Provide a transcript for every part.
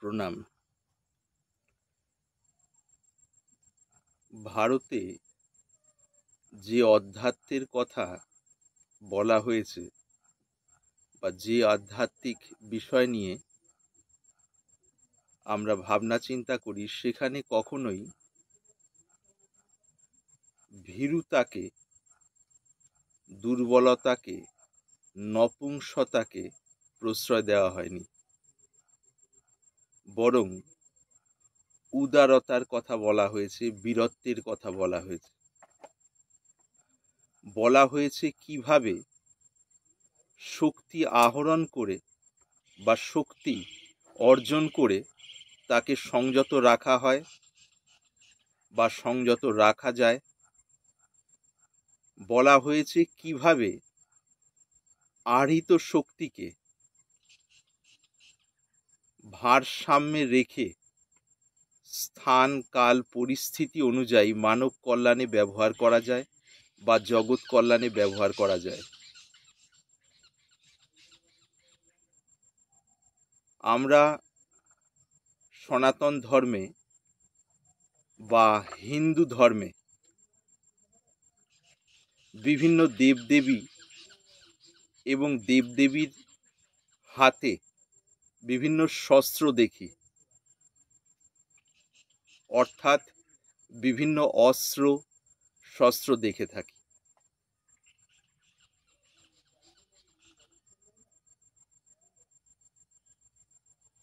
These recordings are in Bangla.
প্রণাম। ভারতে যে অধ্যাত্মের কথা বলা হয়েছে বা যে আধ্যাত্মিক বিষয় নিয়ে আমরা ভাবনা চিন্তা করি, সেখানে কখনোই ভীরুতাকে, দুর্বলতাকে, নপুংসতাকে প্রশ্রয় দেওয়া হয়নি, বরং উদারতার কথা বলা হয়েছে, বীরত্বের কথা বলা হয়েছে। বলা হয়েছে কিভাবে শক্তি আহরণ করে বা শক্তি অর্জন করে তাকে সংযত রাখা হয় বা সংযত রাখা যায়। বলা হয়েছে কিভাবে আহৃত শক্তিকে ভারসাম্যে রেখে স্থান কাল পরিস্থিতি অনুযায়ী মানব কল্যাণে ব্যবহার করা যায় বা জগৎ কল্যাণে ব্যবহার করা যায়। আমরা সনাতন ধর্মে বা হিন্দু ধর্মে বিভিন্ন দেবদেবী এবং দেবদেবীর হাতে বিভিন্ন শস্ত্র দেখি, অর্থাৎ বিভিন্ন অস্ত্র শস্ত্র দেখে থাকি।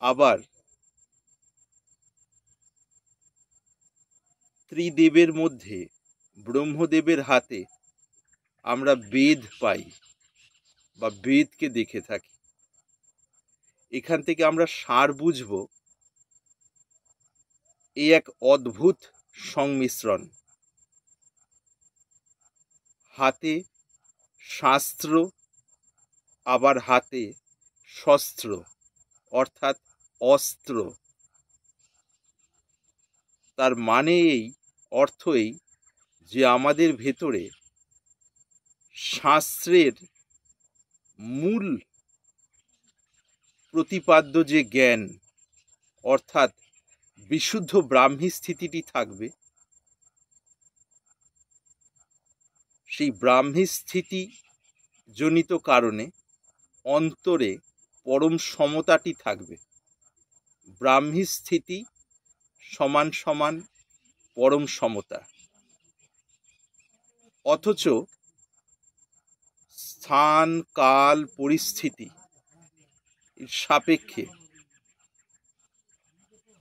আবার ত্রিদেবের মধ্যে ব্রহ্মদেবের হাতে আমরা বেদ পাই বা বেদকে দেখে থাকি। এখান থেকে আমরা সার বুঝব, এই এক অদ্ভুত সংমিশ্রণ। হাতে শাস্ত্র, আবার হাতে শস্ত্র অর্থাৎ অস্ত্র। তার মানে এই, অর্থ এই যে আমাদের ভেতরে শাস্ত্রের মূল প্রতিপাদ্য যে জ্ঞান, অর্থাৎ বিশুদ্ধ ব্রাহ্মী স্থিতিটি থাকবে। সেই ব্রাহ্মী স্থিতি জনিত কারণে অন্তরে পরম সমতাটি থাকবে। ব্রাহ্মী স্থিতি সমান সমান পরম সমতা। অথচ স্থান কাল পরিস্থিতি সাপেক্ষে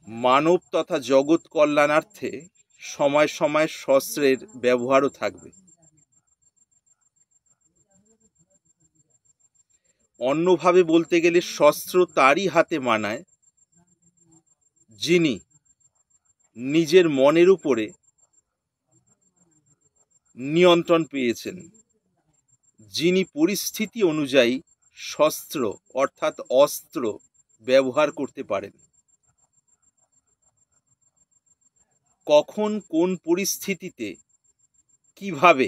মানব তথা জগৎ কল্যাণার্থে সময় সময় শস্ত্রের ব্যবহারও থাকবে। অন্যভাবে বলতে গেলে শস্ত্র তারই হাতে মানায় যিনি নিজের মনের উপরে নিয়ন্ত্রণ পেয়েছেন, যিনি পরিস্থিতি অনুযায়ী শস্ত্র অর্থাৎ অস্ত্র ব্যবহার করতে পারেন। কখন কোন পরিস্থিতিতে কিভাবে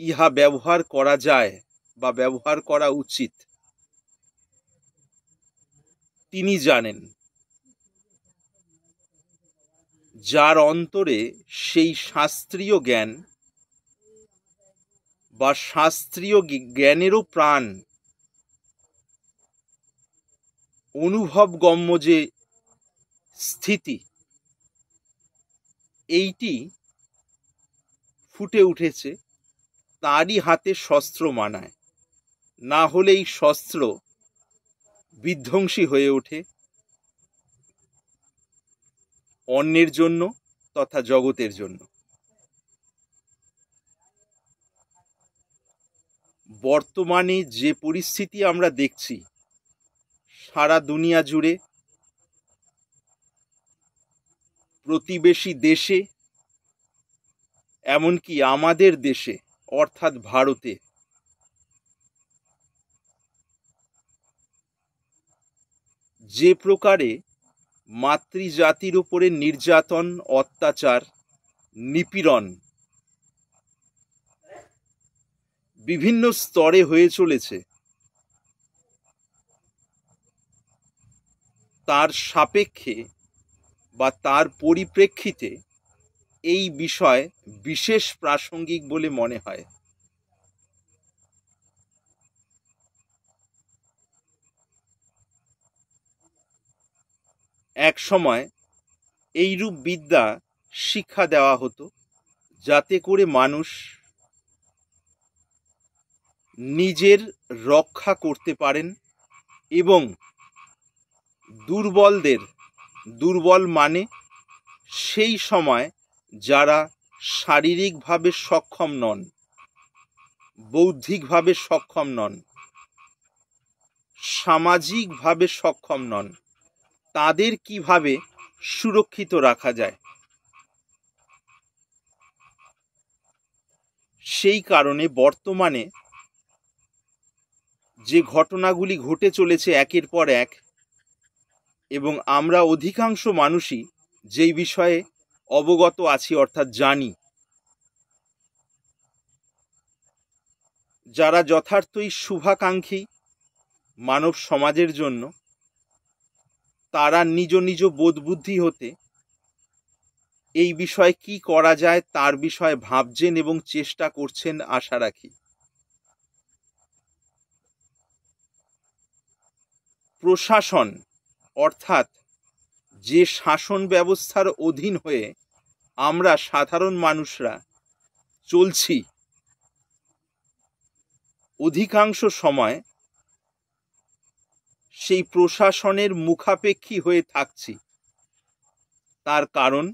ইহা ব্যবহার করা যায় বা ব্যবহার করা উচিত তিনি জানেন। যার অন্তরে সেই শাস্ত্রীয় জ্ঞান বা শাস্ত্রীয় জ্ঞানেরও প্রাণ, অনুভবগম্য যে স্থিতি, এইটি ফুটে উঠেছে, তারই হাতে শস্ত্র মানায়। না হলে এই শস্ত্র বিধ্বংসী হয়ে ওঠে অন্যের জন্য তথা জগতের জন্য। বর্তমানে যে পরিস্থিতি আমরা দেখছি সারা দুনিয়া জুড়ে, প্রতিবেশী দেশে, এমনকি আমাদের দেশে অর্থাৎ ভারতে, যে প্রকারে মাতৃজাতির উপরে নির্যাতন, অত্যাচার, নিপীড়ন বিভিন্ন স্তরে হয়ে চলেছে, তার সাপেক্ষে বা তার পরিপ্রেক্ষিতে এই বিষয় বিশেষ প্রাসঙ্গিক বলে মনে হয়। এক সময় এইরূপ বিদ্যা শিক্ষা দেওয়া হতো, যাতে করে মানুষ নিজের রক্ষা করতে পারেন এবং দুর্বল মানে সেই সময় যারা শারীরিকভাবে সক্ষম নন, বৌদ্ধিকভাবে সক্ষম নন, সামাজিকভাবে সক্ষম নন, তাদের কিভাবে সুরক্ষিত রাখা যায়। সেই কারণে বর্তমানে যে ঘটনাগুলি ঘটে চলেছে একের পর এক, এবং আমরা অধিকাংশ মানুষই যেই বিষয়ে অবগত আছি অর্থাৎ জানি, যারা যথার্থই শুভাকাঙ্ক্ষী মানব সমাজের জন্য, তারা নিজ নিজ বোধবুদ্ধি হতে এই বিষয়ে কি করা যায় তার বিষয়ে ভাবছেন এবং চেষ্টা করছেন আশা রাখি। প্রশাসন অর্থাৎ যে শাসন ব্যবস্থার অধীন হয়ে আমরা সাধারণ মানুষরা চলছি, অধিকাংশ সময় সেই প্রশাসনের মুখাপেক্ষী হয়ে থাকছি। তার কারণ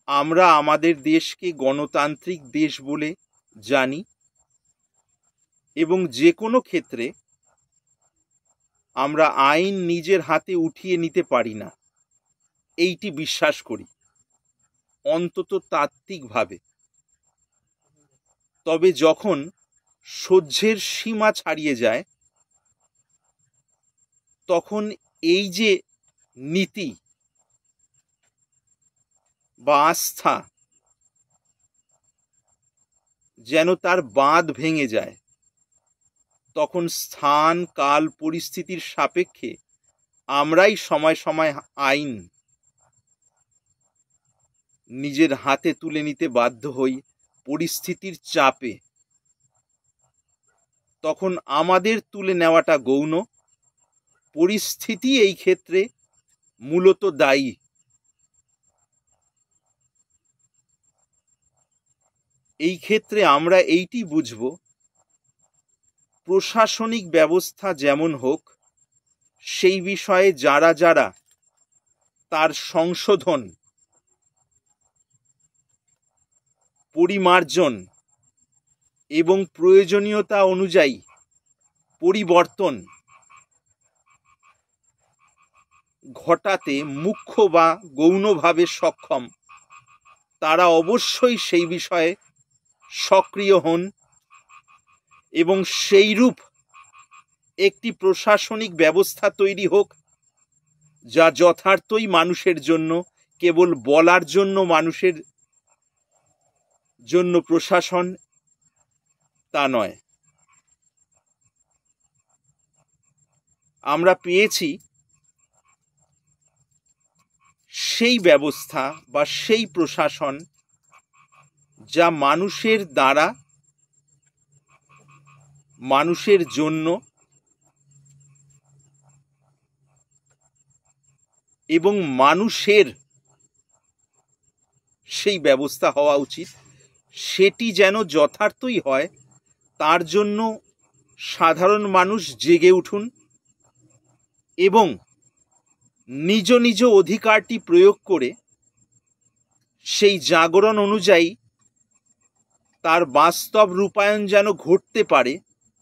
আমরা আমাদের দেশকে গণতান্ত্রিক দেশ বলে জানি এবং যে কোনো ক্ষেত্রে আমরা আইন নিজের হাতে উঠিয়ে নিতে পারি না, এইটি বিশ্বাস করি অন্তত তাত্ত্বিকভাবে। তবে যখন সহ্যের সীমা ছাড়িয়ে যায়, তখন এই যে নীতি বা আস্থা যেন তার বাঁধ ভেঙে যায়, তখন স্থান কাল পরিস্থিতির সাপেক্ষে আমরাই সময় সময় আইন নিজের হাতে তুলে নিতে বাধ্য হই পরিস্থিতির চাপে। তখন আমাদের তুলে নেওয়াটা গৌণ, পরিস্থিতি এই ক্ষেত্রে মূলত দায়ী। এই ক্ষেত্রে আমরা এইটি বুঝব, প্রশাসনিক ব্যবস্থা যেমন হোক, সেই বিষয়ে যারা যারা তার সংশোধন, পরিমার্জন এবং প্রয়োজনীয়তা অনুযায়ী পরিবর্তন ঘটাতে মুখ্য বা গৌণভাবে সক্ষম, তারা অবশ্যই সেই বিষয়ে সক্রিয় হন এবং সেইরূপ একটি প্রশাসনিক ব্যবস্থা তৈরি হোক যা যথার্থই মানুষের জন্য, কেবল বলার জন্য মানুষের জন্য প্রশাসন তা নয়। আমরা পেয়েছি সেই ব্যবস্থা বা সেই প্রশাসন যা মানুষের দ্বারা, মানুষের জন্য এবং মানুষের সেই ব্যবস্থা হওয়া উচিত। সেটি যেন যথার্থই হয়, তার জন্য সাধারণ মানুষ জেগে উঠুন এবং নিজ নিজ অধিকারটি প্রয়োগ করে সেই জাগরণ অনুযায়ী তার বাস্তব রূপায়ণ যেন ঘটতে পারে,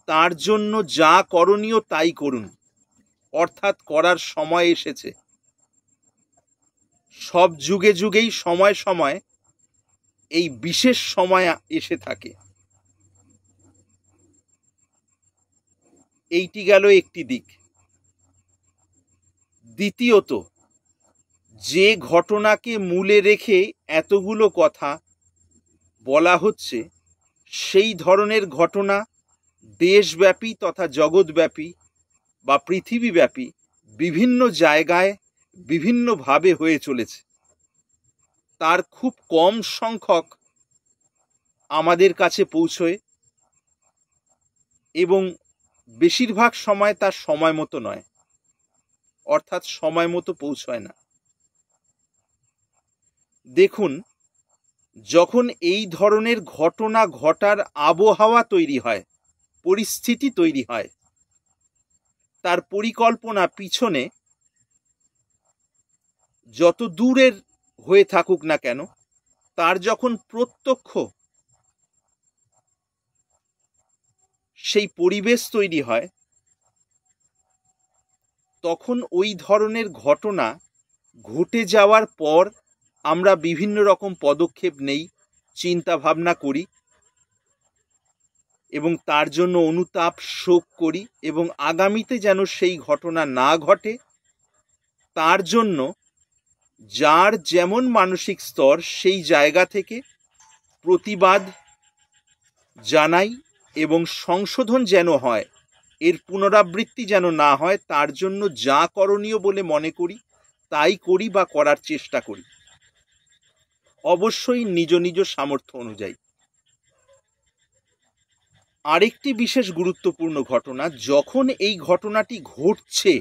তার জন্য যা করণীয় তাই করুন। অর্থাৎ করার সময় এসেছে। সব যুগে যুগেই সময় সময় এই বিশেষ সময় এসে থাকে। এইটি গেল একটি দিক। দ্বিতীয়ত, যে ঘটনাকে মূলে রেখে এতগুলো কথা বলা হচ্ছে, সেই ধরনের ঘটনা দেশব্যাপী তথা জগৎব্যাপী বা পৃথিবীব্যাপী বিভিন্ন জায়গায় বিভিন্নভাবে হয়ে চলেছে, তার খুব কম সংখ্যক আমাদের কাছে পৌঁছয় এবং বেশিরভাগ সময় তার সময় মতো নয়, অর্থাৎ সময় মতো পৌঁছয় না। দেখুন, যখন এই ধরনের ঘটনা ঘটার আবহাওয়া তৈরি হয়, পরিস্থিতি তৈরি হয়, তার পরিকল্পনা পিছনে যত দূরের হয়ে থাকুক না কেন, তার যখন প্রত্যক্ষ সেই পরিবেশ তৈরি হয়, তখন ওই ধরনের ঘটনা ঘটে যাওয়ার পর আমরা বিভিন্ন রকম পদক্ষেপ নেই, চিন্তা ভাবনা করি এবং তার জন্য অনুতাপ শোক করি এবং আগামীতে যেন সেই ঘটনা না ঘটে তার জন্য যার যেমন মানসিক স্তর সেই জায়গা থেকে প্রতিবাদ জানাই এবং সংশোধন যেন হয়, এর পুনরাবৃত্তি যেন না হয়, তার জন্য যা করণীয় বলে মনে করি তাই করি বা করার চেষ্টা করি, অবশ্যই নিজ নিজ সামর্থ্য অনুযায়ী। আরেকটি বিশেষ গুরুত্বপূর্ণ ঘটনা, যখন এই ঘটনাটি ঘটছে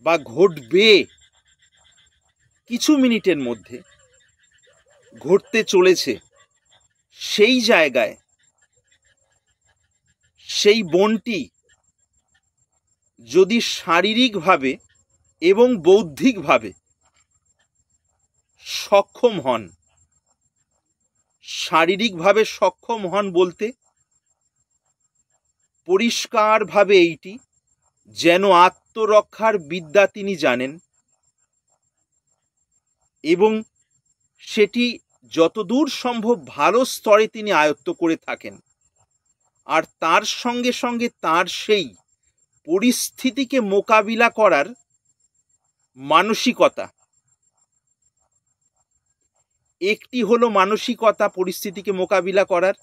বা ঘটবে, কিছু মিনিটের মধ্যে ঘটতে চলেছে, সেই জায়গায় সেই বোনটি যদি শারীরিকভাবে এবং বৌদ্ধিকভাবে সক্ষম হন, শারীরিকভাবে সক্ষম হন বলতে পরিষ্কারভাবে এইটি যেন আত্মরক্ষার বিদ্যা তিনি জানেন এবং সেটি যতদূর সম্ভব ভালো স্তরে তিনি আয়ত্ত করে থাকেন, আর তার সঙ্গে সঙ্গে তার সেই পরিস্থিতিকে মোকাবিলা করার মানসিকতা। একটি হলো মানসিকতা পরিস্থিতিকে মোকাবিলা করার,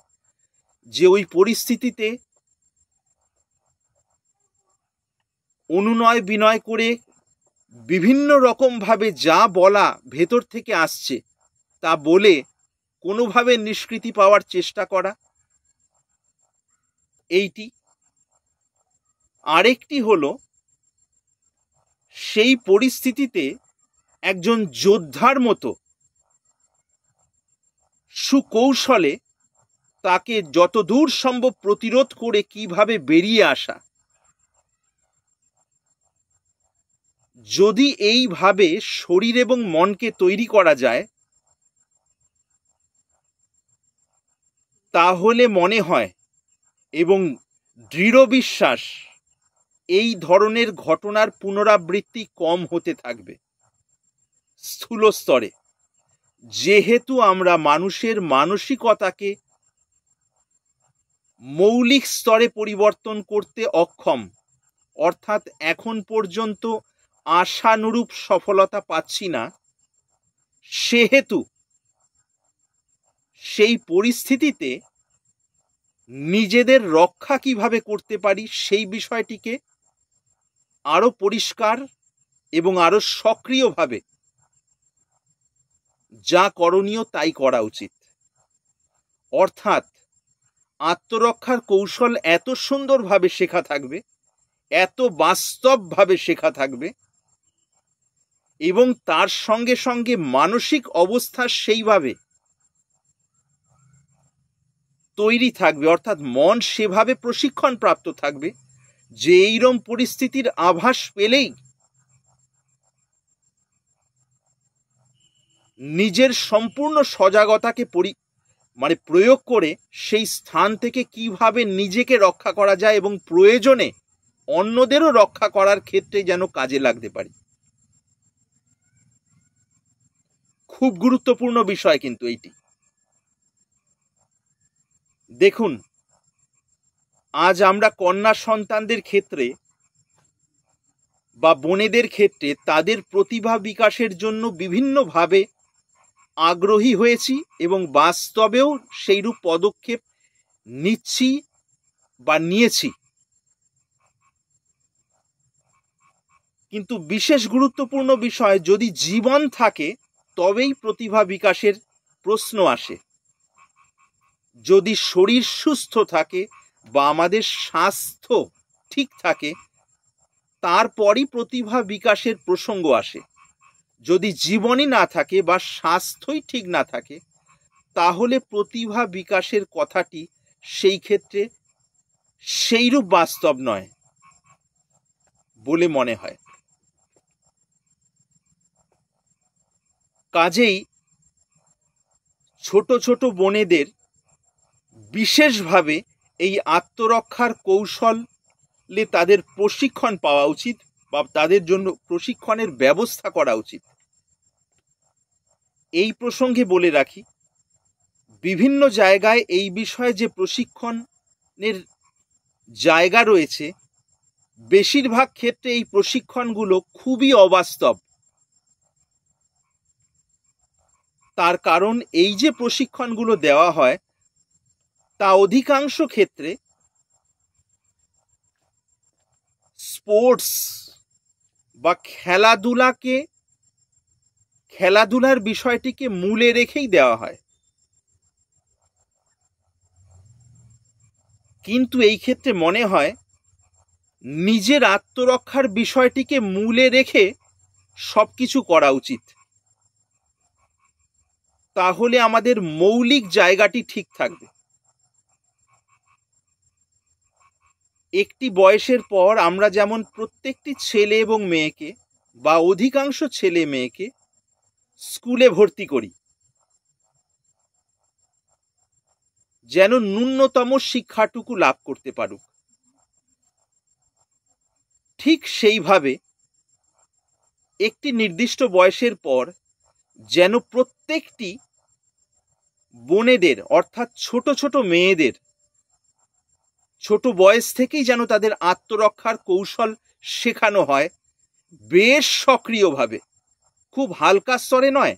যে ওই পরিস্থিতিতে অনুনয় বিনয় করে বিভিন্ন রকমভাবে যা বলা ভেতর থেকে আসছে তা বলে কোনোভাবে নিষ্কৃতি পাওয়ার চেষ্টা করা, এইটি। আরেকটি হলো সেই পরিস্থিতিতে একজন যোদ্ধার মতো সুকৌশলে তাকে যতদূর সম্ভব প্রতিরোধ করে কিভাবে বেরিয়ে আসা। যদি এইভাবে শরীর এবং মনকে তৈরি করা যায়, তাহলে মনে হয় এবং দৃঢ় বিশ্বাস এই ধরনের ঘটনার পুনরাবৃত্তি কম হতে থাকবে স্থূল স্তরে, যেহেতু আমরা মানুষের মানসিকতাকে মৌলিক স্তরে পরিবর্তন করতে অক্ষম, অর্থাৎ এখন পর্যন্ত আশানুরূপ সফলতা পাচ্ছি না, সেহেতু সেই পরিস্থিতিতে নিজেদের রক্ষা কিভাবে করতে পারি সেই বিষয়টিকে আরো পরিষ্কার এবং আরো সক্রিয়ভাবে যা করণীয় তাই করা উচিত। অর্থাৎ আত্মরক্ষার কৌশল এত সুন্দরভাবে শেখা থাকবে, এত বাস্তবভাবে শেখা থাকবে এবং তার সঙ্গে সঙ্গে মানসিক অবস্থা সেইভাবে তৈরি থাকবে, অর্থাৎ মন সেভাবে প্রশিক্ষণ প্রাপ্ত থাকবে যে এইরকম পরিস্থিতির আভাস পেলেই নিজের সম্পূর্ণ সজাগতাকে প্রয়োগ করে সেই স্থান থেকে কিভাবে নিজেকে রক্ষা করা যায় এবং প্রয়োজনে অন্যদেরও রক্ষা করার ক্ষেত্রে যেন কাজে লাগতে পারি। খুব গুরুত্বপূর্ণ বিষয় কিন্তু এইটি। দেখুন, আজ আমরা কন্যা সন্তানদের ক্ষেত্রে বা বোনেদের ক্ষেত্রে তাদের প্রতিভা বিকাশের জন্য বিভিন্নভাবে আগ্রহী হয়েছি এবং বাস্তবেও সেইরূপ পদক্ষেপ নিচ্ছি বা নিয়েছি। কিন্তু বিশেষ গুরুত্বপূর্ণ বিষয়, যদি জীবন থাকে তবেই প্রতিভা বিকাশের প্রশ্ন আসে। যদি শরীর সুস্থ থাকে বা আমাদের স্বাস্থ্য ঠিক থাকে, তারপরই প্রতিভা বিকাশের প্রসঙ্গ আসে। যদি জীবনই না থাকে বা স্বাস্থ্যই ঠিক না থাকে, তাহলে প্রতিভা বিকাশের কথাটি সেই ক্ষেত্রে সেইরূপ বাস্তব নয় বলে মনে হয়। কাজেই ছোট ছোট বোনেদের বিশেষভাবে এই আত্মরক্ষার কৌশলে তাদের প্রশিক্ষণ পাওয়া উচিত বা তাদের জন্য প্রশিক্ষণের ব্যবস্থা করা উচিত। এই প্রসঙ্গে বলে রাখি, বিভিন্ন জায়গায় এই বিষয়ে যে প্রশিক্ষণের জায়গা রয়েছে, বেশিরভাগ ক্ষেত্রে এই প্রশিক্ষণগুলো খুবই অবাস্তব। তার কারণ, এই যে প্রশিক্ষণগুলো দেওয়া হয় তা অধিকাংশ ক্ষেত্রে স্পোর্টস বা খেলাধুলার বিষয়টিকে মূলে রেখেই দেওয়া হয়। কিন্তু এই ক্ষেত্রে মনে হয় নিজের আত্মরক্ষার বিষয়টিকে মূলে রেখে সবকিছু করা উচিত। তাহলে আমাদের মৌলিক জায়গাটি ঠিক থাকবে। একটি বয়সের পর আমরা যেমন প্রত্যেকটি ছেলে এবং মেয়েকে বা অধিকাংশ ছেলে মেয়েকে স্কুলে ভর্তি করি, যেন ন্যূনতম শিক্ষাটুকু লাভ করতে পারুক, ঠিক সেইভাবে একটি নির্দিষ্ট বয়সের পর যেন প্রত্যেকটি বোনেদের, অর্থাৎ ছোট ছোট মেয়েদের ছোট বয়স থেকেই যেন তাদের আত্মরক্ষার কৌশল শেখানো হয়, বেশ সক্রিয়ভাবে, খুব হালকা স্তরে নয়।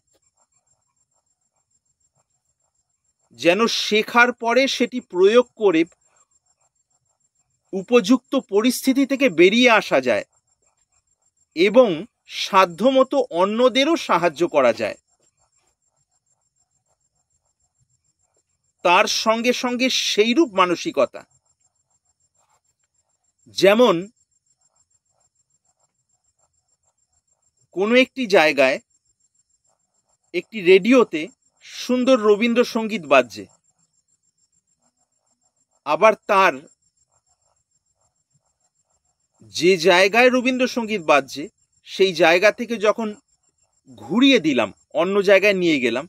যেন শেখার পরে সেটি প্রয়োগ করে উপযুক্ত পরিস্থিতি থেকে বেরিয়ে আসা যায় এবং সাধ্যমতো অন্যদেরও সাহায্য করা যায়। তার সঙ্গে সঙ্গে সেইরূপ মানসিকতা, যেমন কোনো একটি জায়গায় একটি রেডিওতে সুন্দর রবীন্দ্রসঙ্গীত বাজছে, আবার তার যে জায়গায় রবীন্দ্রসঙ্গীত বাজছে সেই জায়গা থেকে যখন ঘুরিয়ে দিলাম, অন্য জায়গায় নিয়ে গেলাম,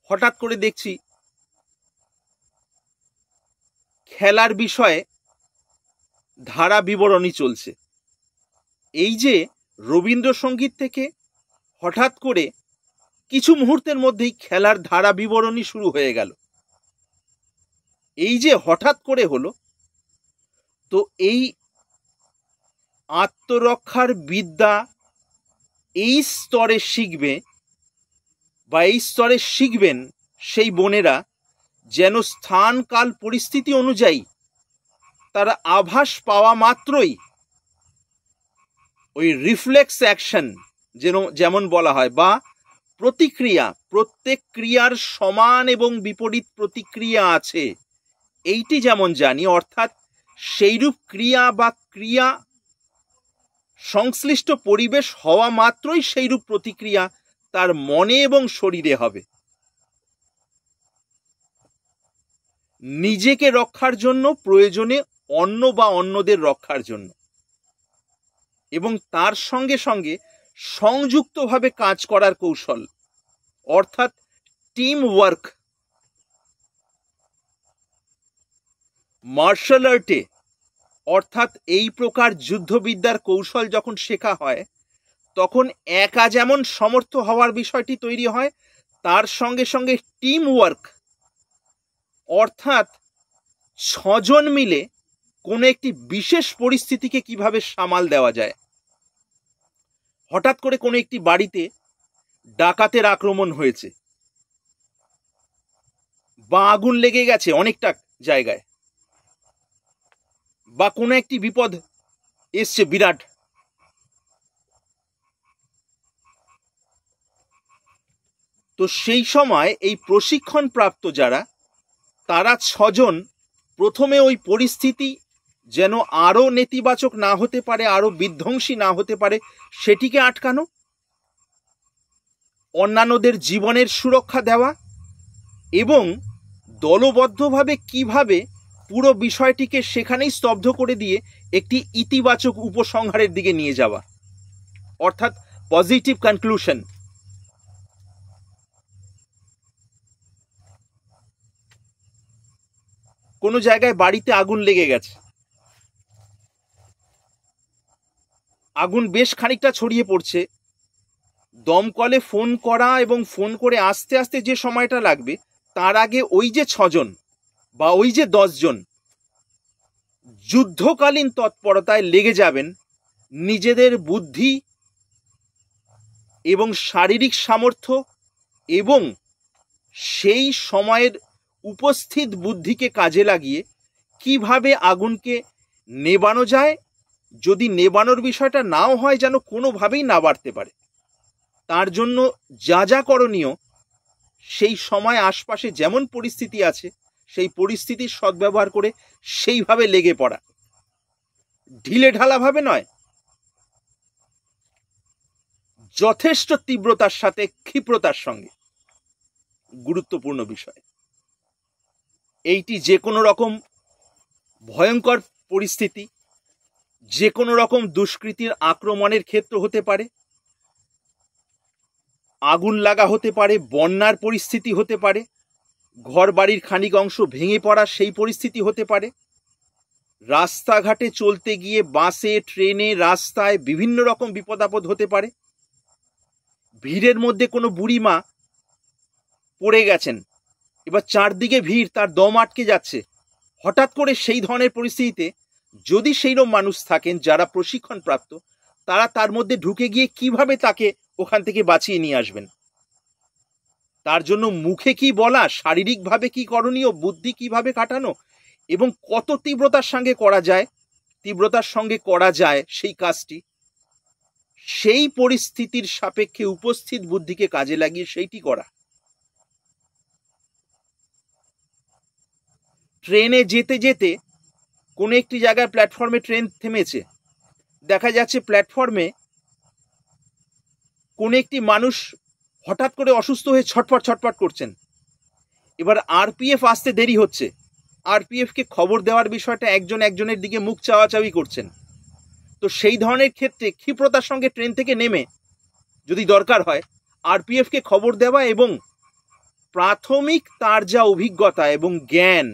হঠাৎ করে দেখছি খেলার বিষয়ে ধারা বিবরণী চলছে। এই যে রবীন্দ্রসঙ্গীত থেকে হঠাৎ করে কিছু মুহূর্তের মধ্যেই খেলার ধারা বিবরণী শুরু হয়ে গেল, এই যে হঠাৎ করে হলো, তো এই আত্মরক্ষার বিদ্যা এই স্তরে শিখবে বা এই স্তরে শিখবেন সেই বোনেরা, যেন স্থান কাল পরিস্থিতি অনুযায়ী তারা আভাস পাওয়া মাত্রই ওই রিফ্লেক্স অ্যাকশন যেমন বলা হয়, বা প্রতিক্রিয়া, প্রত্যেক ক্রিয়ার সমান এবং বিপরীত প্রতিক্রিয়া আছে এইটি যেমন জানি, অর্থাৎ সেইরূপ ক্রিয়া বা ক্রিয়া সংশ্লিষ্ট পরিবেশ হওয়া মাত্রই সেইরূপ প্রতিক্রিয়া তার মনে এবং শরীরে হবে। নিজেকে রক্ষার জন্য, প্রয়োজনে অন্য বা অন্যদের রক্ষার জন্য, এবং তার সঙ্গে সঙ্গে সংযুক্তভাবে কাজ করার কৌশল, অর্থাৎ টিম ওয়ার্ক। মার্শাল আর্টে, অর্থাৎ এই প্রকার যুদ্ধবিদ্যার কৌশল যখন শেখা হয়, তখন একা যেমন সমর্থ হওয়ার বিষয়টি তৈরি হয়, তার সঙ্গে সঙ্গে টিম ওয়ার্ক, অর্থাৎ 6 জন মিলে কোনো একটি বিশেষ পরিস্থিতিকে কিভাবে সামাল দেওয়া যায়। হঠাৎ করে কোনো একটি বাড়িতে ডাকাতের আক্রমণ হয়েছে বা আগুন লেগে গেছে অনেকটা জায়গায়, বা কোনো একটি বিপদ এসছে বিরাট, তো সেই সময় এই প্রশিক্ষণ প্রাপ্ত যারা, তারা 6 জন প্রথমে ওই পরিস্থিতি যেন আরো নেতিবাচক না হতে পারে, আরো বিধ্বংসী না হতে পারে, সেটিকে আটকানো, অন্যান্যদের জীবনের সুরক্ষা দেওয়া এবং দলবদ্ধভাবে কিভাবে পুরো বিষয়টিকে সেখানেই স্তব্ধ করে দিয়ে একটি ইতিবাচক উপসংহারের দিকে নিয়ে যাওয়া, অর্থাৎ পজিটিভ কনক্লুশন। কোনো জায়গায় বাড়িতে আগুন লেগে গেছে, আগুন বেশ খানিকটা ছড়িয়ে পড়ছে, দমকলে ফোন করা এবং ফোন করে আস্তে আস্তে যে সময়টা লাগবে, তার আগে ওই যে 6 জন বা ওই যে 10 জন যুদ্ধকালীন তৎপরতায় লেগে যাবেন, নিজেদের বুদ্ধি এবং শারীরিক সামর্থ্য এবং সেই সময়ের উপস্থিত বুদ্ধিকে কাজে লাগিয়ে কিভাবে আগুনকে নেবানো যায়, যদি নেবানোর বিষয়টা নাও হয় যেন কোনোভাবেই না বাড়তে পারে, তার জন্য যা যা করণীয়, সেই সময় আশপাশে যেমন পরিস্থিতি আছে সেই পরিস্থিতির সদ্ব্যবহার করে সেইভাবে লেগে পড়া, ঢিলে ঢালাভাবে নয়, যথেষ্ট তীব্রতার সাথে ক্ষিপ্রতার সঙ্গে। গুরুত্বপূর্ণ বিষয় এইটি। যে কোনো রকম ভয়ঙ্কর পরিস্থিতি, যে কোনো রকম দুষ্কৃতীর আক্রমণের ক্ষেত্র হতে পারে, আগুন লাগা হতে পারে, বন্যার পরিস্থিতি হতে পারে, ঘর বাড়ির খানিক অংশ ভেঙে পড়া সেই পরিস্থিতি হতে পারে, রাস্তাঘাটে চলতে গিয়ে বাসে, ট্রেনে, রাস্তায় বিভিন্ন রকম বিপদ আপদ হতে পারে, ভিড়ের মধ্যে কোনো বুড়ি মা পড়ে গেছেন, এবার চারদিকে ভিড়, তার দম আটকে যাচ্ছে, হঠাৎ করে সেই ধরনের পরিস্থিতিতে যদি সেইরকম মানুষ থাকেন যারা প্রশিক্ষণ প্রাপ্ত, তারা তার মধ্যে ঢুকে গিয়ে কিভাবে তাকে ওখান থেকে বাঁচিয়ে নিয়ে আসবেন, তার জন্য মুখে কি বলা, শারীরিকভাবে কি করণীয়, বুদ্ধি কিভাবে কাটানো এবং কত তীব্রতার সঙ্গে করা যায় সেই কাজটি, সেই পরিস্থিতির সাপেক্ষে উপস্থিত বুদ্ধিকে কাজে লাগিয়ে সেইটি করা। ট্রেনে যেতে যেতে কোনো একটি জায়গায় প্ল্যাটফর্মে ট্রেন থেমেছে, দেখা যাচ্ছে প্ল্যাটফর্মে কোনো একটি মানুষ হঠাৎ করে অসুস্থ হয়ে ছটফট করছেন, এবার আরপিএফ আসতে দেরি হচ্ছে, আরপিএফকে খবর দেওয়ার বিষয়টা একজনের দিকে মুখ চাওয়াচাওয়ি করছেন। তো সেই ধরনের ক্ষেত্রে ক্ষিপ্রতার সঙ্গে ট্রেন থেকে নেমে যদি দরকার হয় আরপিএফকে খবর দেওয়া এবং প্রাথমিক তার যা অভিজ্ঞতা এবং জ্ঞান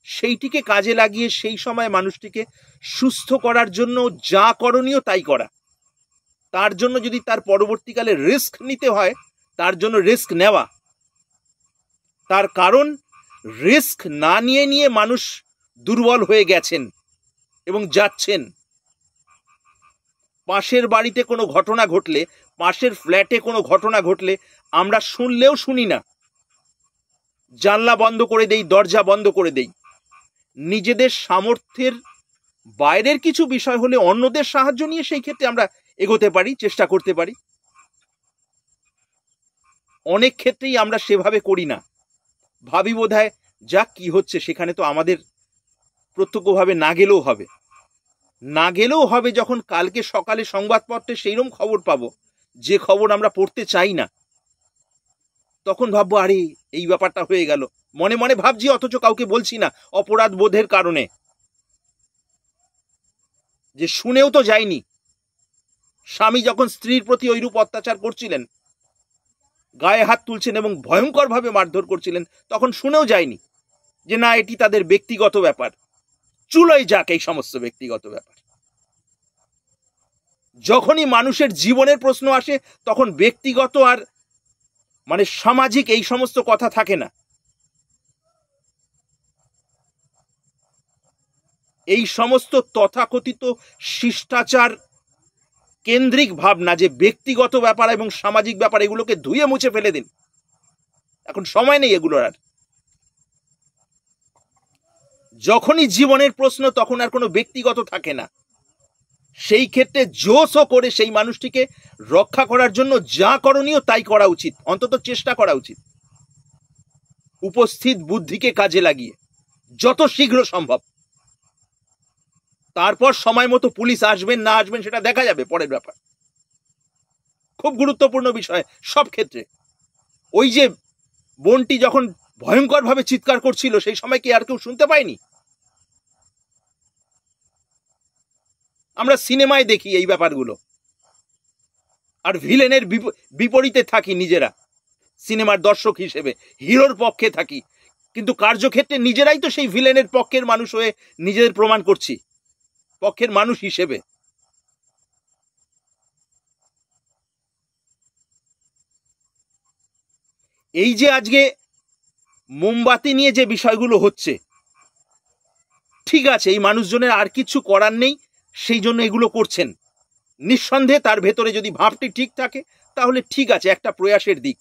সেইটিকে কাজে লাগিয়ে সেই সময় মানুষটিকে সুস্থ করার জন্য যা করণীয় তাই করা, তার জন্য যদি তার পরবর্তীকালে রিস্ক নিতে হয় তার জন্য রিস্ক নেওয়া। তার কারণ রিস্ক না নিয়ে মানুষ দুর্বল হয়ে গেছেন এবং যাচ্ছেন। পাশের বাড়িতে কোনো ঘটনা ঘটলে, পাশের ফ্ল্যাটে কোনো ঘটনা ঘটলে আমরা শুনলেও শুনি না, জানলা বন্ধ করে দেই, দরজা বন্ধ করে দেই। নিজেদের সামর্থ্যের বাইরের কিছু বিষয় হলে অন্যদের সাহায্য নিয়ে সেই ক্ষেত্রে আমরা এগোতে পারি, চেষ্টা করতে পারি। অনেক ক্ষেত্রেই আমরা সেভাবে করি না, ভাবি বোধহয় যাক কি হচ্ছে, সেখানে তো আমাদের প্রত্যক্ষভাবে না গেলেও হবে যখন কালকে সকালে সংবাদপত্রে সেইরকম খবর পাবো যে খবর আমরা পড়তে চাই না, তখন ভাববো আরে এই ব্যাপারটা হয়ে গেল, মনে মনে ভাবছি অথচ কাউকে বলছি না, অপরাধ বোধের কারণে, যে শুনেও তো যায়নি। স্বামী যখন স্ত্রীর প্রতি ওইরূপ অত্যাচার করছিলেন, গায়ে হাত তুলছেন এবং ভয়ঙ্করভাবে মারধর করছিলেন, তখন শুনেও যায়নি যে না এটি তাদের ব্যক্তিগত ব্যাপার, চুলোই যাক এই সমস্ত ব্যক্তিগত ব্যাপার। যখনই মানুষের জীবনের প্রশ্ন আসে তখন ব্যক্তিগত আর সামাজিক এই সমস্ত কথা থাকে না। এই সমস্ত তথাকথিত শিষ্টাচার কেন্দ্রিক ভাবনা যে ব্যক্তিগত ব্যাপার এবং সামাজিক ব্যাপার, এগুলোকে ধুয়ে মুছে ফেলে দিন, এখন সময় নেই এগুলোর আর। যখনই জীবনের প্রশ্ন তখন আর কোনো ব্যক্তিগত থাকে না, সেই ক্ষেত্রে জোশও করে সেই মানুষটিকে রক্ষা করার জন্য যা করণীয় তাই করা উচিত, অন্তত চেষ্টা করা উচিত, উপস্থিত বুদ্ধিকে কাজে লাগিয়ে যত শীঘ্র সম্ভব। তারপর সময় মতো পুলিশ আসবেন না আসবেন সেটা দেখা যাবে, পরের ব্যাপার। খুব গুরুত্বপূর্ণ বিষয় সব ক্ষেত্রে। ওই যে বোনটি যখন ভয়ঙ্করভাবে চিৎকার করছিল সেই সময় কি আর কেউ শুনতে পায়নি? আমরা সিনেমায় দেখি এই ব্যাপারগুলো, আর ভিলেনের বিপরীতে থাকি নিজেরা সিনেমার দর্শক হিসেবে, হিরোর পক্ষে থাকি, কিন্তু কার্যক্ষেত্রে নিজেরাই তো সেই ভিলেনের পক্ষের মানুষ হয়ে নিজেদের প্রমাণ করছি পক্ষের মানুষ হিসেবে। এই যে আজকে মোমবাতি নিয়ে যে বিষয়গুলো হচ্ছে, ঠিক আছে, এই মানুষজনের আর কিছু করার নেই, সেই জন্য এগুলো করছেন। নিঃসন্দেহে তার ভেতরে যদি ভাবটি ঠিক থাকে তাহলে ঠিক আছে, একটা প্রয়াসের দিক।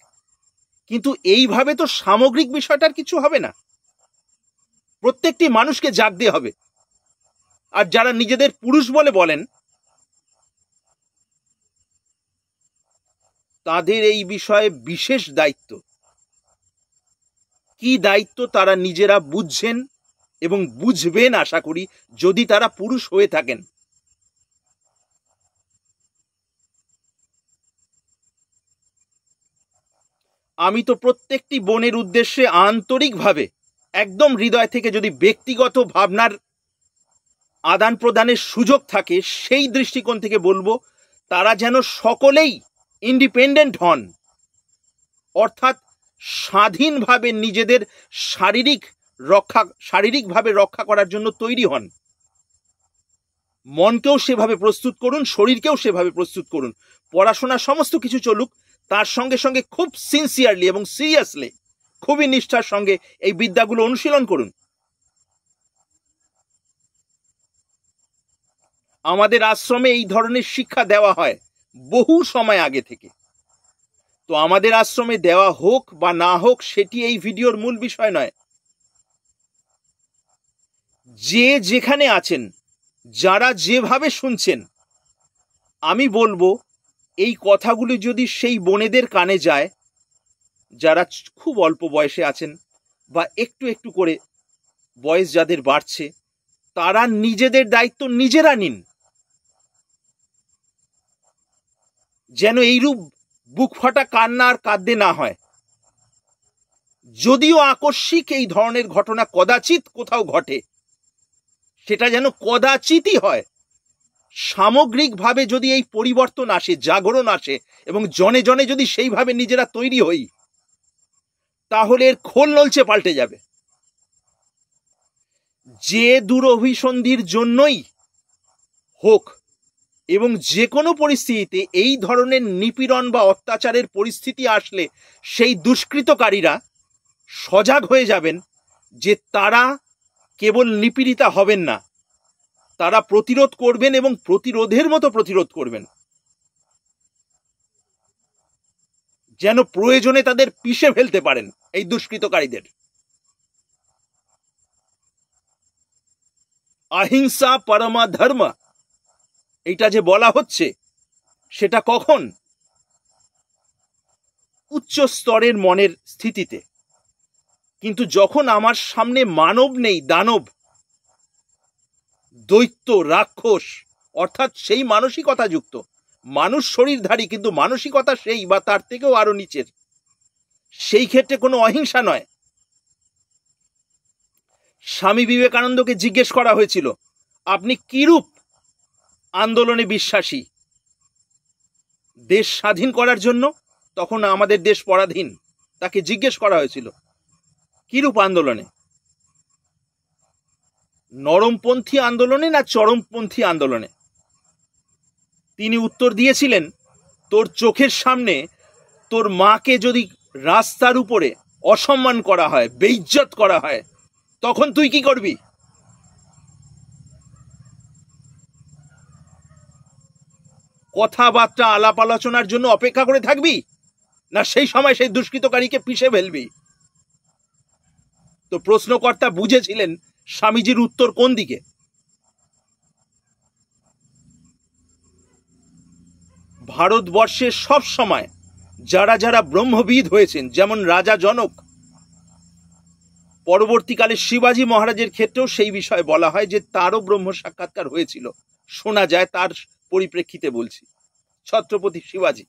কিন্তু এইভাবে তো সামগ্রিক বিষয়টার কিছু হবে না। প্রত্যেকটি মানুষকে জাগতে হবে। আর যারা নিজেদের পুরুষ বলে বলেন, তাদের এই বিষয়ে বিশেষ দায়িত্ব। কি দায়িত্ব তারা নিজেরা বুঝছেন এবং বুঝবেন আশা করি, যদি তারা পুরুষ হয়ে থাকেন। আমি তো প্রত্যেকটি বোনের উদ্দেশ্যে আন্তরিকভাবে, একদম হৃদয় থেকে, যদি ব্যক্তিগত ভাবনার আদান প্রদানের সুযোগ থাকে সেই দৃষ্টিকোণ থেকে বলবো, তারা যেন সকলেই ইন্ডিপেন্ডেন্ট হন, অর্থাৎ স্বাধীনভাবে নিজেদের শারীরিকভাবে রক্ষা করার জন্য তৈরি হন। মনকেও সেভাবে প্রস্তুত করুন, শরীরকেও সেভাবে প্রস্তুত করুন। পড়াশোনা সমস্ত কিছু চলুক, তার সঙ্গে সঙ্গে খুব সিনসিয়ারলি এবং সিরিয়াসলি, খুবই নিষ্ঠার সঙ্গে এই বিদ্যাগুলো অনুশীলন করুন। আমাদের আশ্রমে এই ধরনের শিক্ষা দেওয়া হয় বহু সময় আগে থেকে। তো আমাদের আশ্রমে দেওয়া হোক বা না হোক সেটি এই ভিডিওর মূল বিষয় নয়। যে যেখানে আছেন, যারা যেভাবে শুনছেন, আমি বলবো এই কথাগুলি যদি সেই বোনেদের কানে যায়, যারা খুব অল্প বয়সে আছেন বা একটু একটু করে বয়স যাদের বাড়ছে, তারা নিজেদের দায়িত্ব নিজেরা নিন, যেন এইরূপ বুক ফাটা কান্না আর কাঁদতে না হয়। যদিও আকস্মিক এই ধরনের ঘটনা কদাচিৎ কোথাও ঘটে, সেটা যেন কদাচিৎই হয়। সামগ্রিকভাবে যদি এই পরিবর্তন আসে, জাগরণ আসে, এবং জনে জনে যদি সেইভাবে নিজেরা তৈরি হই, তাহলে এর খোল নলচে পাল্টে যাবে। যে দুরভিসন্ধির জন্যই হোক এবং যে কোনো পরিস্থিতিতে এই ধরনের নিপীড়ন বা অত্যাচারের পরিস্থিতি আসলে সেই দুষ্কৃতকারীরা সজাগ হয়ে যাবেন যে তারা কেবল নিপীড়িতা হবেন না, তারা প্রতিরোধ করবেন এবং প্রতিরোধের মতো প্রতিরোধ করবেন, যেন প্রয়োজনে তাদের পিষে ফেলতে পারেন এই দুষ্কৃতকারীদের। অহিংসা পরমা ধর্ম, এটা যে বলা হচ্ছে, সেটা কখন? উচ্চ স্তরের মনের স্থিতিতে। কিন্তু যখন আমার সামনে মানব নেই, দানব, দৈত্য, রাক্ষস, অর্থাৎ সেই মানসিকতা যুক্ত মানুষ, শরীরধারী কিন্তু মানসিকতা সেই বা তার থেকেও আরো নিচের, সেই ক্ষেত্রে কোনো অহিংসা নয়। স্বামী বিবেকানন্দকে জিজ্ঞেস করা হয়েছিল, আপনি কিরূপ আন্দোলনে বিশ্বাসী দেশ স্বাধীন করার জন্য? তখন আমাদের দেশ পরাধীন। তাকে জিজ্ঞেস করা হয়েছিল কিরূপ আন্দোলনে, নরমপন্থী আন্দোলনে না চরমপন্থী আন্দোলনে? তিনি উত্তর দিয়েছিলেন, তোর চোখের সামনে তোর মাকে যদি রাস্তার উপরে অসম্মান করা হয়, বেইজ্জত করা হয়, তখন তুই কি করবি? কথাবার্তা আলাপ আলোচনার জন্য অপেক্ষা করে থাকবি, না সেই সময় সেই দুষ্কৃতকারীকে পিষে ফেলবি? তো প্রশ্নকর্তা বুঝেছিলেন স্বামীজির উত্তর কোন দিকে। ভারতবর্ষে সব সময় যারা যারা ব্রহ্মবিদ হয়েছেন, যেমন রাজা জনক, পরবর্তীকালে শিবাজী মহারাজের ক্ষেত্রেও সেই বিষয়ে বলা হয় যে তারও ব্রহ্ম সাক্ষাৎকার হয়েছিল, শোনা যায়, তার পরিপ্রেক্ষিতে বলছি। ছত্রপতি শিবাজী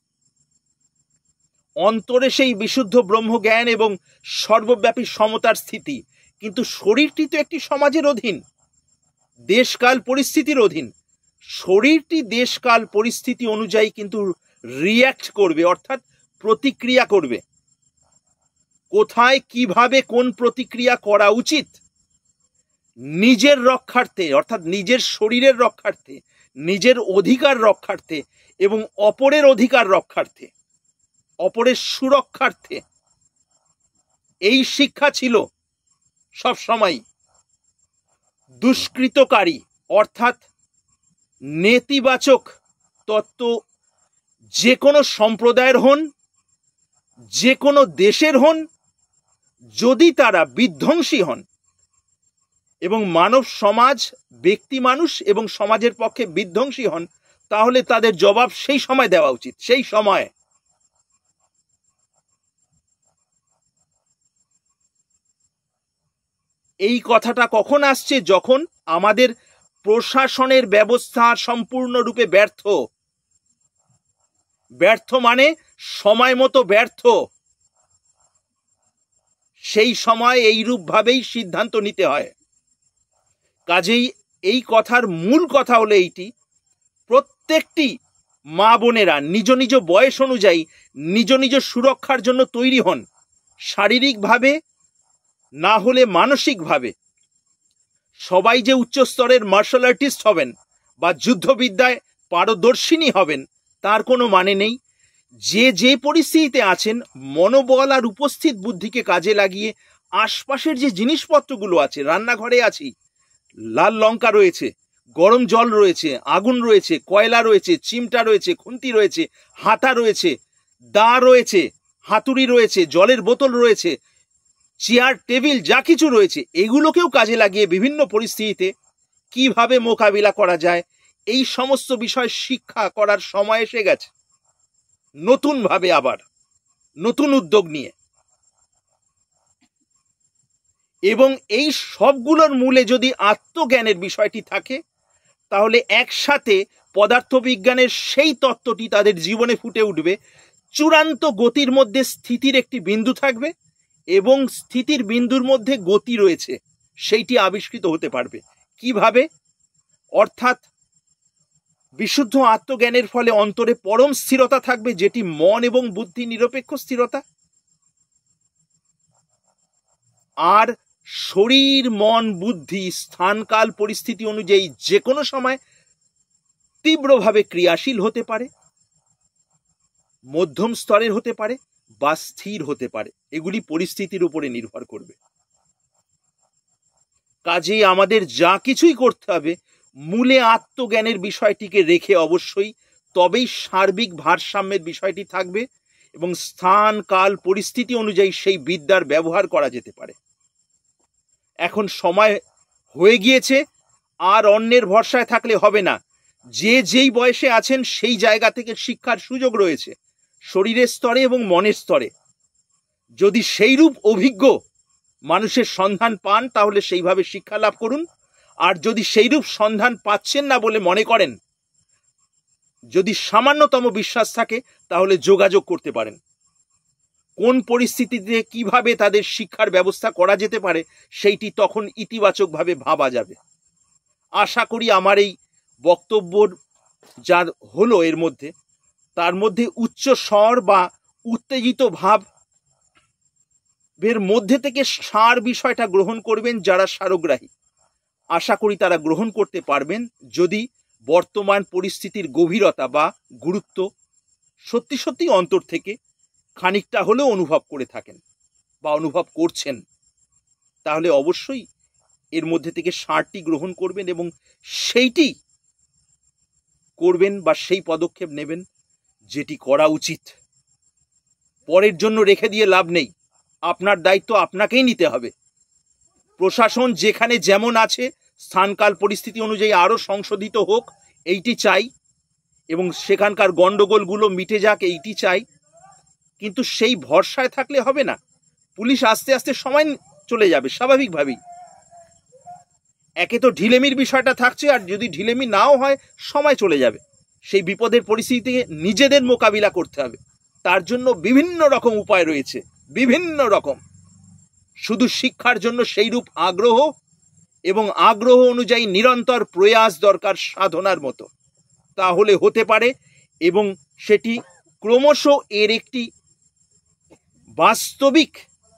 অন্তরে সেই বিশুদ্ধ ব্রহ্মজ্ঞান এবং সর্বব্যাপী সমতার স্থিতি, কিন্তু শরীরটি তো একটি সমাজের অধীন, দেশকাল পরিস্থিতির অধীন। শরীরটি দেশকাল পরিস্থিতি অনুযায়ী কিন্তু রিয়্যাক্ট করবে, অর্থাৎ প্রতিক্রিয়া করবে। কোথায় কিভাবে কোন প্রতিক্রিয়া করা উচিত, নিজের রক্ষার্থে অর্থাৎ নিজের শরীরের রক্ষার্থে, নিজের অধিকার রক্ষার্থে এবং অপরের অধিকার রক্ষার্থে, অপরের সুরক্ষার্থে, এই শিক্ষা ছিল সব সময়। দুষ্কৃতকারী অর্থাৎ নেতিবাচক তত্ত্ব যে কোনো সম্প্রদায়ের হন, যে কোনো দেশের হন, যদি তারা বিধ্বংসী হন এবং মানব সমাজ, ব্যক্তি মানুষ এবং সমাজের পক্ষে বিধ্বংসী হন, তাহলে তাদের জবাব সেই সময় দেওয়া উচিত। সেই সময় এই কথাটা কখন আসছে? যখন আমাদের প্রশাসনের ব্যবস্থা সম্পূর্ণরূপে ব্যর্থ। ব্যর্থ মানে সময় মতো ব্যর্থ। সেই সময় এইরূপভাবেই সিদ্ধান্ত নিতে হয়। কাজেই এই কথার মূল কথা হলো এইটি, প্রত্যেকটি মা বোনেরা নিজ নিজ বয়স অনুযায়ী নিজ নিজ সুরক্ষার জন্য তৈরি হন, শারীরিকভাবে না হলে মানসিকভাবে। সবাই যে উচ্চস্তরের মার্শাল আর্টিস্ট হবেন বা যুদ্ধবিদ্যায় পারদর্শিনী হবেন তার কোনো মানে নেই। যে যে পরিস্থিতিতে আছেন, মনোবল আর উপস্থিত বুদ্ধিকে কাজে লাগিয়ে আশপাশের যে জিনিসপত্রগুলো আছে, রান্নাঘরে আছি, লাল লঙ্কা রয়েছে, গরম জল রয়েছে, আগুন রয়েছে, কয়লা রয়েছে, চিমটা রয়েছে, খুন্তি রয়েছে, হাতা রয়েছে, দা রয়েছে, হাতুড়ি রয়েছে, জলের বোতল রয়েছে, চেয়ার টেবিল যা কিছু রয়েছে, এগুলোকেও কাজে লাগিয়ে বিভিন্ন পরিস্থিতিতে কিভাবে মোকাবিলা করা যায়, এই সমস্ত বিষয় শিক্ষা করার সময় এসে গেছে। নতুনভাবে আবার নতুন উদ্যোগ নিয়ে, এবং এই সবগুলোর মূলে যদি আত্মজ্ঞানের বিষয়টি থাকে, তাহলে একসাথে পদার্থবিজ্ঞানের সেই তত্ত্বটি তাদের জীবনে ফুটে উঠবে। চূড়ান্ত গতির মধ্যে স্থিতির একটি বিন্দু থাকবে এবং স্থিতির বিন্দুর মধ্যে গতি রয়েছে, সেইটি আবিষ্কৃত হতে পারবে। কিভাবে? অর্থাৎ বিশুদ্ধ আত্মজ্ঞানের ফলে অন্তরে পরম স্থিরতা থাকবে, যেটি মন এবং বুদ্ধি নিরপেক্ষ স্থিরতা। আর শরীর, মন, বুদ্ধি স্থানকাল পরিস্থিতি অনুযায়ী যে কোনো সময় তীব্রভাবে ক্রিয়াশীল হতে পারে, মধ্যম স্তরের হতে পারে বা স্থির হতে পারে। এগুলি পরিস্থিতির উপরে নির্ভর করবে। কাজেই আমাদের যা কিছুই করতে হবে মূলে আত্মজ্ঞানের বিষয়টিকে রেখে অবশ্যই, তবেই সার্বিক ভারসাম্যের বিষয়টি থাকবে এবং স্থান কাল পরিস্থিতি অনুযায়ী সেই বিদ্যার ব্যবহার করা যেতে পারে। এখন সময় হয়ে গিয়েছে, আর অন্যের ভরসায় থাকলে হবে না। যে যেই বয়সে আছেন সেই জায়গা থেকে শিক্ষার সুযোগ রয়েছে, শরীরের স্তরে এবং মনের স্তরে। যদি সেইরূপ অভিজ্ঞ মানুষের সন্ধান পান তাহলে সেইভাবে শিক্ষা লাভ করুন। আর যদি সেইরূপ সন্ধান পাচ্ছেন না বলে মনে করেন, যদি সামান্যতম বিশ্বাস থাকে, তাহলে যোগাযোগ করতে পারেন। কোন পরিস্থিতিতে কিভাবে তাদের শিক্ষার ব্যবস্থা করা যেতে পারে সেইটি তখন ইতিবাচকভাবে ভাবা যাবে। আশা করি আমার এই বক্তব্য যার হলো এর মধ্যে, তার মধ্যে উচ্চ স্বর বা উত্তেজিত ভাবের মধ্যে থেকে সার বিষয়টা গ্রহণ করবেন যারা সারগ্রাহী। আশা করি তারা গ্রহণ করতে পারবেন যদি বর্তমান পরিস্থিতির গভীরতা বা গুরুত্ব সত্যি সত্যি অন্তর থেকে খানিকটা হলেও অনুভব করে থাকেন বা অনুভব করছেন। তাহলে অবশ্যই এর মধ্যে থেকে সারটি গ্রহণ করবেন এবং সেইটি করবেন বা সেই পদক্ষেপ নেবেন যেটি করা উচিত। পরের জন্য রেখে দিয়ে লাভ নেই, আপনার দায়িত্ব আপনাকেই নিতে হবে। প্রশাসন যেখানে যেমন আছে স্থানকাল পরিস্থিতি অনুযায়ী আরো সংশোধিত হোক, এইটি চাই। এবং সেখানকার গণ্ডগোলগুলো মিটে যাক এইটি চাই, কিন্তু সেই ভরসায় থাকলে হবে না। পুলিশ আস্তে আস্তে সময় চলে যাবে স্বাভাবিকভাবেই। একে তো ঢিলেমির বিষয়টা থাকছে, আর যদি ঢিলেমি নাও হয় সময় চলে যাবে। সেই বিপদের পরিস্থিতিকে নিজেদের মোকাবিলা করতে হবে। তার জন্য বিভিন্ন রকম উপায় রয়েছে, বিভিন্ন রকম। শুধু শিক্ষার জন্য সেইরূপ আগ্রহ এবং আগ্রহ অনুযায়ী নিরন্তর প্রয়াস দরকার সাধনার মতো। তাহলে হতে পারে, এবং সেটি ক্রমশ এর একটি বাস্তবিক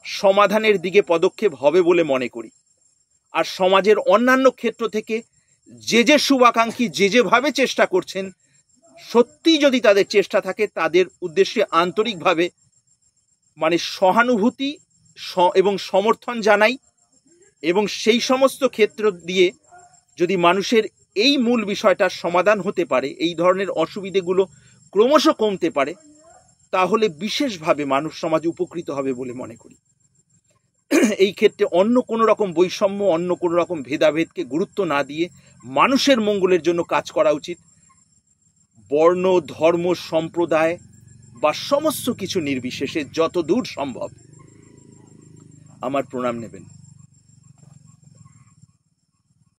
সমাধানের দিকে পদক্ষেপ হবে বলে মনে করি। আর সমাজের অন্যান্য ক্ষেত্র থেকে যে শুভাকাঙ্ক্ষী যেভাবে চেষ্টা করছেন, সত্যি যদি তাদের চেষ্টা থাকে, তাদের উদ্দেশ্যে আন্তরিকভাবে সহানুভূতি এবং সমর্থন জানাই। এবং সেই সমস্ত ক্ষেত্র দিয়ে যদি মানুষের এই মূল বিষয়টার সমাধান হতে পারে, এই ধরনের অসুবিধেগুলো ক্রমশ কমতে পারে, তাহলে বিশেষভাবে মানুষ সমাজ উপকৃত হবে বলে মনে করি। এই ক্ষেত্রে অন্য কোনো রকম বৈষম্য, অন্য কোনো রকম ভেদাভেদকে গুরুত্ব না দিয়ে মানুষের মঙ্গলের জন্য কাজ করা উচিত। বর্ণ, ধর্ম, সম্প্রদায় বা সমস্ত কিছু নির্বিশেষে যত দূর সম্ভব। আমার প্রণাম নেবেন।